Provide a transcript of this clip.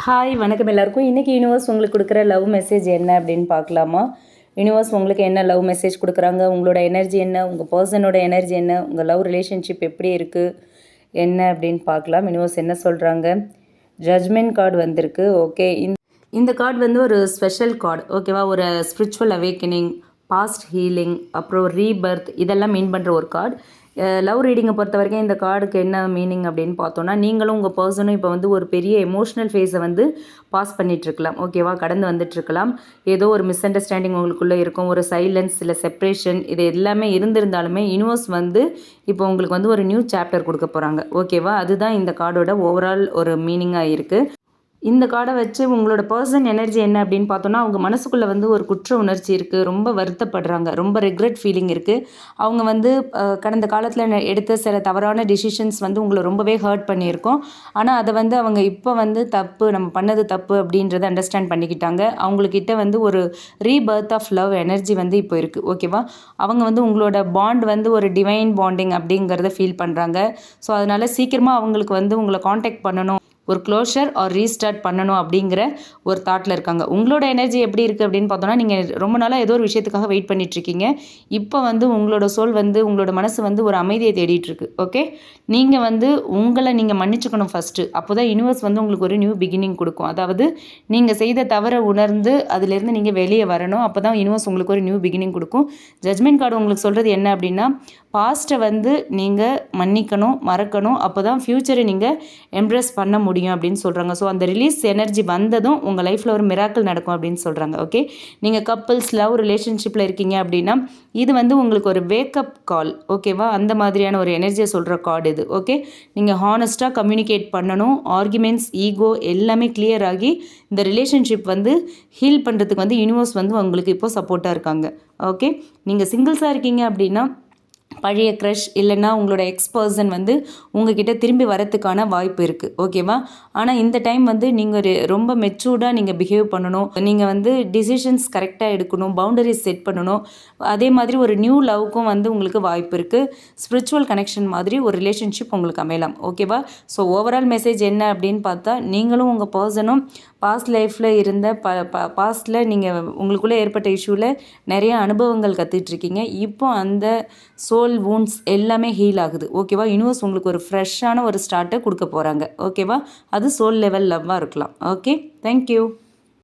Hi வணக்கம் எல்லாருக்கும். இன்றைக்கி யூனிவர்ஸ் உங்களுக்கு கொடுக்குற லவ் மெசேஜ் என்ன அப்படின்னு பார்க்கலாமா? யூனிவர்ஸ் உங்களுக்கு என்ன லவ் மெசேஜ் கொடுக்குறாங்க, உங்களோட எனர்ஜி என்ன, உங்கள் பர்சனோட எனர்ஜி என்ன, உங்கள் லவ் ரிலேஷன்ஷிப் எப்படி இருக்குது என்ன அப்படின்னு பார்க்கலாம். யூனிவர்ஸ் என்ன சொல்கிறாங்க? ஜட்ஜ்மெண்ட் கார்டு வந்திருக்கு. ஓகே, இந்த கார்டு வந்து ஒரு ஸ்பெஷல் கார்டு. ஓகேவா? ஒரு ஸ்பிரிச்சுவல் அவேக்கனிங், பாஸ்ட் ஹீலிங், அப்புறம் ரீபர்த், இதெல்லாம் மீன் பண்ணுற ஒரு கார்டு. லவ் ரீடிங்கை பொறுத்த வரைக்கும் இந்த கார்டுக்கு என்ன மீனிங் அப்படின்னு பார்த்தோன்னா, நீங்களும் உங்கள் பர்சனும் இப்போ வந்து ஒரு பெரிய எமோஷ்னல் ஃபேஸை வந்து பாஸ் பண்ணிகிட்ருக்கலாம். ஓகேவா? கடந்து வந்துட்டுருக்கலாம். ஏதோ ஒரு மிஸ் அண்டர்ஸ்டாண்டிங் உங்களுக்குள்ளே இருக்கும், ஒரு சைலன்ஸ், இல்லை செப்ரேஷன், இது எல்லாமே இருந்திருந்தாலுமே யூனிவர்ஸ் வந்து இப்போ உங்களுக்கு வந்து ஒரு நியூ சாப்டர் கொடுக்க போகிறாங்க. ஓகேவா? அதுதான் இந்த கார்டோட ஓவரால் ஒரு மீனிங்காக இருக்குது. இந்த கார்டை வச்சு உங்களோட பர்சன் எனர்ஜி என்ன அப்படின்னு பார்த்தோன்னா, அவங்க மனசுக்குள்ளே வந்து ஒரு குற்ற உணர்ச்சி இருக்குது, ரொம்ப வருத்தப்படுறாங்க, ரொம்ப ரெக்ரெட் ஃபீலிங் இருக்குது. அவங்க வந்து கடந்த காலத்தில் எடுத்த சில தவறான டிசிஷன்ஸ் வந்து உங்களை ரொம்பவே ஹர்ட் பண்ணியிருக்கோம். ஆனால் அதை வந்து அவங்க இப்போ வந்து தப்பு, நம்ம பண்ணது தப்பு அப்படின்றத அண்டர்ஸ்டாண்ட் பண்ணிக்கிட்டாங்க. அவங்கக்கிட்ட வந்து ஒரு ரீபர்த் ஆஃப் லவ் எனர்ஜி வந்து இப்போ இருக்குது. ஓகேவா? அவங்க வந்து உங்களோட பாண்ட் வந்து ஒரு டிவைன் பாண்டிங் அப்படிங்கிறத ஃபீல் பண்ணுறாங்க. ஸோ அதனால் சீக்கிரமாக அவங்களுக்கு வந்து உங்களை காண்டாக்ட் பண்ணணும், ஒரு க்ளோஷர் ஆர் ரீஸ்டார்ட் பண்ணணும் அப்படிங்கிற ஒரு தாட்டில் இருக்காங்க. உங்களோட எனர்ஜி எப்படி இருக்குது அப்படின்னு பார்த்தோன்னா, நீங்கள் ரொம்ப நாளாக ஏதோ ஒரு விஷயத்துக்காக வெயிட் பண்ணிகிட்ருக்கீங்க. இப்போ வந்து உங்களோட சோல் வந்து, உங்களோட மனசு வந்து ஒரு அமைதியை தேடிட்டுருக்கு. ஓகே, நீங்கள் வந்து உங்களை நீங்கள் மன்னிச்சுக்கணும் ஃபஸ்ட்டு. அப்போ தான் யூனிவர்ஸ் வந்து உங்களுக்கு ஒரு நியூ பிகினிங் கொடுக்கும். அதாவது நீங்கள் செய்த தவறை உணர்ந்து அதிலேருந்து நீங்கள் வெளியே வரணும். அப்போ தான் யூனிவர்ஸ் உங்களுக்கு ஒரு நியூ பிகினிங் கொடுக்கும். ஜட்ஜ்மெண்ட் கார்டு உங்களுக்கு சொல்கிறது என்ன அப்படின்னா, பாஸ்ட்டை வந்து நீங்கள் மன்னிக்கணும், மறக்கணும். அப்போ தான் ஃப்யூச்சரை நீங்கள் எம்ப்ரஸ் பண்ண முடியும் அப்படின்னு சொல்கிறாங்க. ஸோ அந்த ரிலீஸ் எனர்ஜி வந்ததும் உங்கள் லைஃப்பில் ஒரு மிராக்கிள் நடக்கும் அப்படின்னு சொல்கிறாங்க. ஓகே, நீங்கள் கப்புள்ஸ் லவ் ரிலேஷன்ஷிப்பில் இருக்கீங்க அப்படின்னா இது வந்து உங்களுக்கு ஒரு வேக்கப் கால். ஓகேவா? அந்த மாதிரியான ஒரு எனர்ஜியை சொல்கிற கார்டு இது. ஓகே, நீங்கள் ஹானஸ்ட்டாக கம்யூனிகேட் பண்ணணும். ஆர்குமெண்ட்ஸ், ஈகோ எல்லாமே கிளியர் ஆகி இந்த ரிலேஷன்ஷிப் வந்து ஹீல் பண்ணுறதுக்கு வந்து யூனிவர்ஸ் வந்து உங்களுக்கு இப்போ சப்போர்ட்டாக இருக்காங்க. ஓகே, நீங்கள் சிங்கிள்ஸாக இருக்கீங்க அப்படின்னா பழைய க்ரஷ் இல்லைன்னா உங்களோட எக்ஸ் பர்சன் வந்து உங்ககிட்ட திரும்பி வரத்துக்கான வாய்ப்பு இருக்குது. ஓகேவா? ஆனால் இந்த டைம் வந்து நீங்கள் ரொம்ப மெச்சூர்டாக நீங்கள் பிஹேவ் பண்ணணும். நீங்கள் வந்து டிசிஷன்ஸ் கரெக்டாக எடுக்கணும், பவுண்டரிஸ் செட் பண்ணணும். அதே மாதிரி ஒரு நியூ லவ்க்கும் வந்து உங்களுக்கு வாய்ப்பு இருக்குது. ஸ்பிரிச்சுவல் கனெக்ஷன் மாதிரி ஒரு ரிலேஷன்ஷிப் உங்களுக்கு அமையலாம். ஓகேவா? ஸோ ஓவரால் மெசேஜ் என்ன அப்படின்னு பார்த்தா, நீங்களும் உங்கள் பர்சனும் பாஸ்ட் லைஃப்பில் இருந்த பாஸ்ட்டில் நீங்கள் உங்களுக்குள்ளே ஏற்பட்ட இஷ்யூவில் நிறைய அனுபவங்கள் கற்றுட்ருக்கீங்க. இப்போ அந்த சோல் வூண்ட்ஸ் எல்லாமே ஹீல் ஆகுது. ஓகேவா? யூனிவர்ஸ் உங்களுக்கு ஒரு ஃப்ரெஷ்ஷான ஒரு ஸ்டார்ட்டை கொடுக்க போகிறாங்க. ஓகேவா? அது சோல் லெவல் லவ்வாக இருக்கலாம். Okay, thank you.